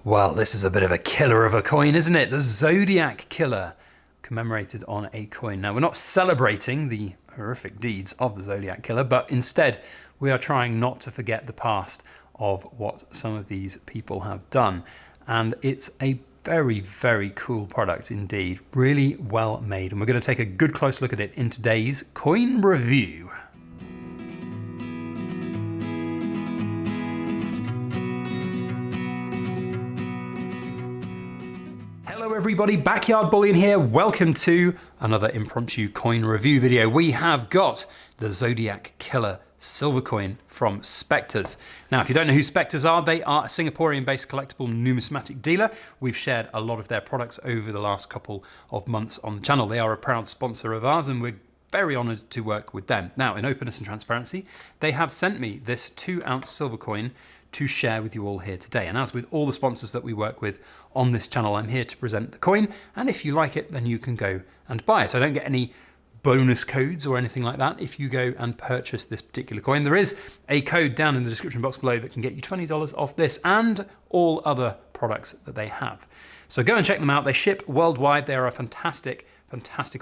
Well, this is a bit of a killer of a coin, isn't it? The Zodiac Killer, commemorated on a coin. Now, we're not celebrating the horrific deeds of the Zodiac Killer, but instead we are trying not to forget the past of what some of these people have done. And it's a very, very cool product indeed. Really well made. And we're going to take a good close look at it in today's coin review. Hello everybody, Backyard Bullion here. Welcome to another impromptu coin review video. We have got the Zodiac Killer silver coin from Spectres. Now, if you don't know who Spectres are, they are a Singaporean-based collectible numismatic dealer. We've shared a lot of their products over the last couple of months on the channel. They are a proud sponsor of ours and we're very honoured to work with them. Now, in openness and transparency, they have sent me this 2-ounce silver coin to share with you all here today. And as with all the sponsors that we work with on this channel, I'm here to present the coin. And if you like it, then you can go and buy it. I don't get any bonus codes or anything like that if you go and purchase this particular coin. There is a code down in the description box below that can get you $20 off this and all other products that they have. So go and check them out. They ship worldwide. They are a fantastic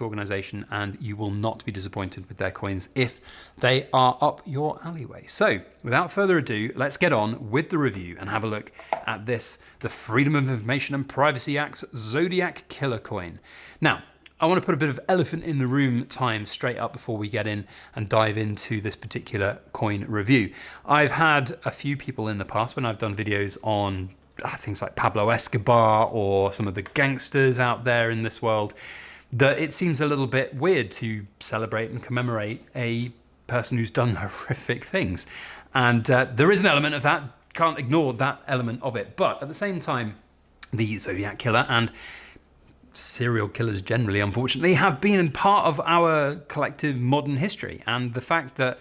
organization, and you will not be disappointed with their coins if they are up your alleyway. So without further ado, let's get on with the review and have a look at this, the Freedom of Information and Privacy Act's Zodiac Killer coin. Now, I want to put a bit of elephant in the room time straight up before we get in and dive into this particular coin review. I've had a few people in the past when I've done videos on things like Pablo Escobar or some of the gangsters out there in this world, that it seems a little bit weird to celebrate and commemorate a person who's done horrific things. And there is an element of that, can't ignore that element of it. But at the same time, the Zodiac Killer and serial killers generally, unfortunately, have been part of our collective modern history. And the fact that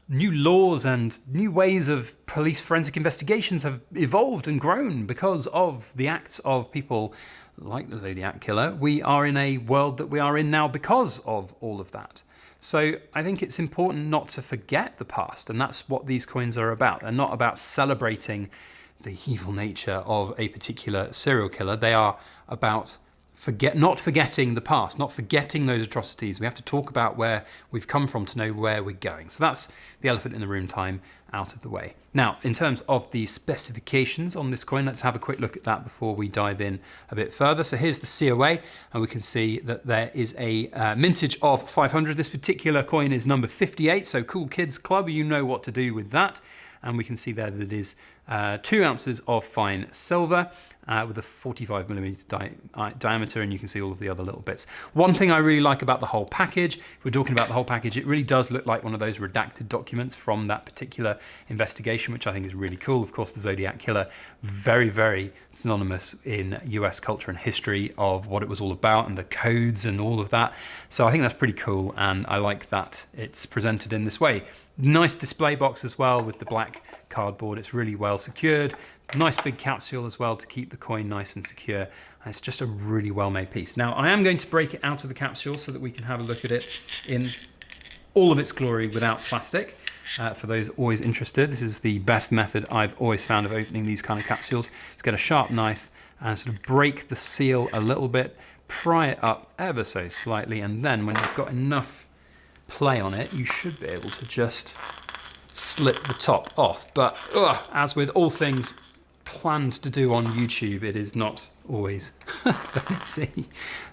new laws and new ways of police forensic investigations have evolved and grown because of the acts of people like the Zodiac Killer, we are in a world that we are in now because of all of that. So I think it's important not to forget the past, and that's what these coins are about. They're not about celebrating the evil nature of a particular serial killer. They are about not forgetting the past, not forgetting those atrocities. We have to talk about where we've come from to know where we're going. So that's the elephant in the room time out of the way. Now, in terms of the specifications on this coin, let's have a quick look at that before we dive in a bit further. So here's the COA, and we can see that there is a mintage of 500. This particular coin is number 58, so Cool Kids Club, you know what to do with that. And we can see there that it is 2 ounces of fine silver with a 45mm diameter, and you can see all of the other little bits. One thing I really like about the whole package, if we're talking about the whole package, it really does look like one of those redacted documents from that particular investigation, which I think is really cool. Of course, the Zodiac Killer, very, very synonymous in US culture and history of what it was all about and the codes and all of that. So I think that's pretty cool, and I like that it's presented in this way. Nice display box as well with the black cardboard. It's really well secured. Nice big capsule as well to keep the coin nice and secure. And it's just a really well made piece. Now, I am going to break it out of the capsule so that we can have a look at it in all of its glory without plastic. For those always interested, this is the best method I've always found of opening these kind of capsules. Just get a sharp knife and sort of break the seal a little bit, pry it up ever so slightly, and then when you've got enough play on it, you should be able to just slip the top off. But as with all things planned to do on YouTube, it is not always very easy.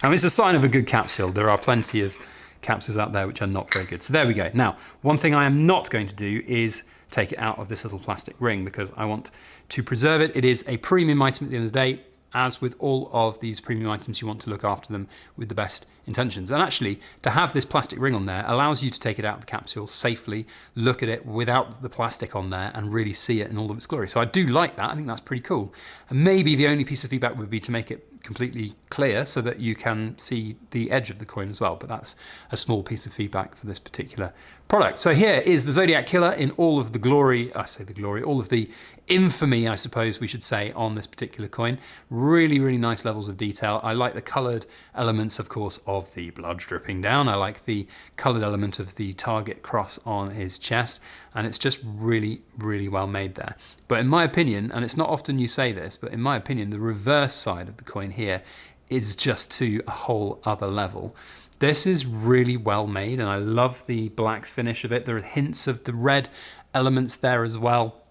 I mean, it's a sign of a good capsule. There are plenty of capsules out there which are not very good. So there we go. Now, one thing I am not going to do is take it out of this little plastic ring because I want to preserve it. It is a premium item at the end of the day. As with all of these premium items, you want to look after them with the best intentions. And actually, to have this plastic ring on there allows you to take it out of the capsule safely, look at it without the plastic on there, and really see it in all of its glory. So I do like that. I think that's pretty cool. And maybe the only piece of feedback would be to make it completely clear so that you can see the edge of the coin as well. But that's a small piece of feedback for this particular product. So here is the Zodiac Killer in all of the glory, I say the glory, all of the infamy, I suppose we should say, on this particular coin. Really, really nice levels of detail. I like the colored elements, of course, of the blood dripping down. I like the colored element of the target cross on his chest, and it's just really, really well made there. But in my opinion, and it's not often you say this, but in my opinion, the reverse side of the coin here is just to a whole other level. This is really well made, and I love the black finish of it. There are hints of the red elements there as well.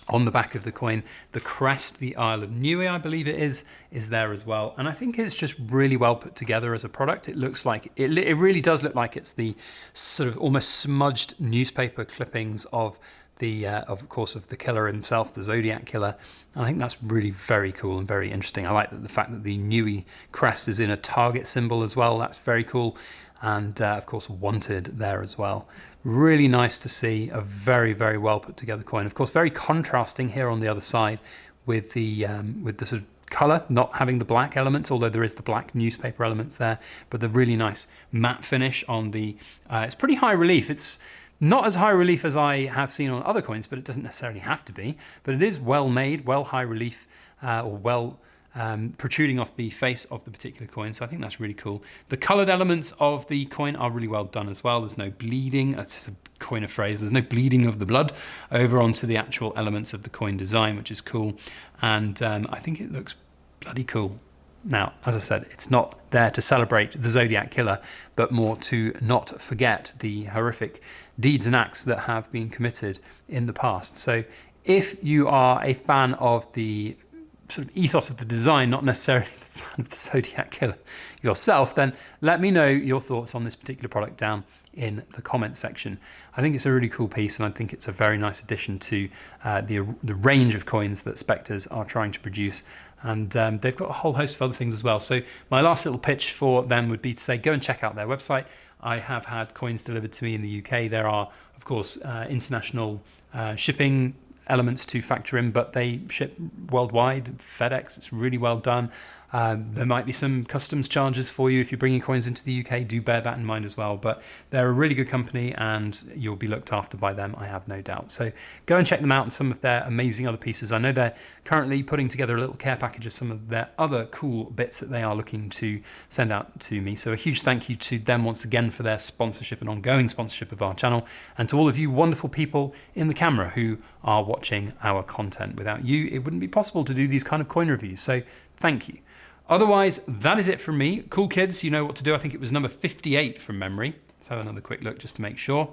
On the back of the coin, the crest, the Isle of Niue, I believe it is there as well. And I think it's just really well put together as a product. It looks like, it really does look like it's the sort of almost smudged newspaper clippings of the, of course, of the killer himself, the Zodiac Killer. And I think that's really very cool and very interesting. I like the fact that the Niue crest is in a target symbol as well. That's very cool. And of course, wanted there as well. Really nice to see, a very, very well put together coin. Of course, very contrasting here on the other side with the sort of color, not having the black elements, although there is the black newspaper elements there, but the really nice matte finish on the, it's pretty high relief. It's not as high relief as I have seen on other coins, but it doesn't necessarily have to be. But it is well made, well high relief, or well protruding off the face of the particular coin. So I think that's really cool. The colored elements of the coin are really well done as well. There's no bleeding, that's a coin of phrase, there's no bleeding of the blood over onto the actual elements of the coin design, which is cool. And I think it looks bloody cool. Now, as I said, it's not there to celebrate the Zodiac Killer, but more to not forget the horrific deeds and acts that have been committed in the past. So if you are a fan of the sort of ethos of the design, not necessarily the fan of the Zodiac Killer yourself, then let me know your thoughts on this particular product down in the comment section. I think it's a really cool piece, and I think it's a very nice addition to the range of coins that Spectres are trying to produce. And they've got a whole host of other things as well. So my last little pitch for them would be to say, go and check out their website. I have had coins delivered to me in the UK. There are, of course, international shipping elements to factor in, but they ship worldwide. FedEx, it's really well done. There might be some customs charges for you if you're bringing coins into the UK. Do bear that in mind as well. But they're a really good company, and you'll be looked after by them, I have no doubt. So go and check them out and some of their amazing other pieces. I know they're currently putting together a little care package of some of their other cool bits that they are looking to send out to me. So a huge thank you to them once again for their sponsorship and ongoing sponsorship of our channel, and to all of you wonderful people in the camera who are watching our content. Without you, it wouldn't be possible to do these kind of coin reviews. So thank you. Otherwise, that is it from me. Cool kids, you know what to do. I think it was number 58 from memory. Let's have another quick look just to make sure.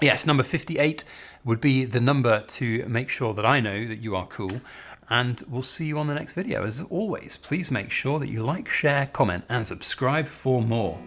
Yes, number 58 would be the number to make sure that I know that you are cool. And we'll see you on the next video. As always, please make sure that you like, share, comment, and subscribe for more.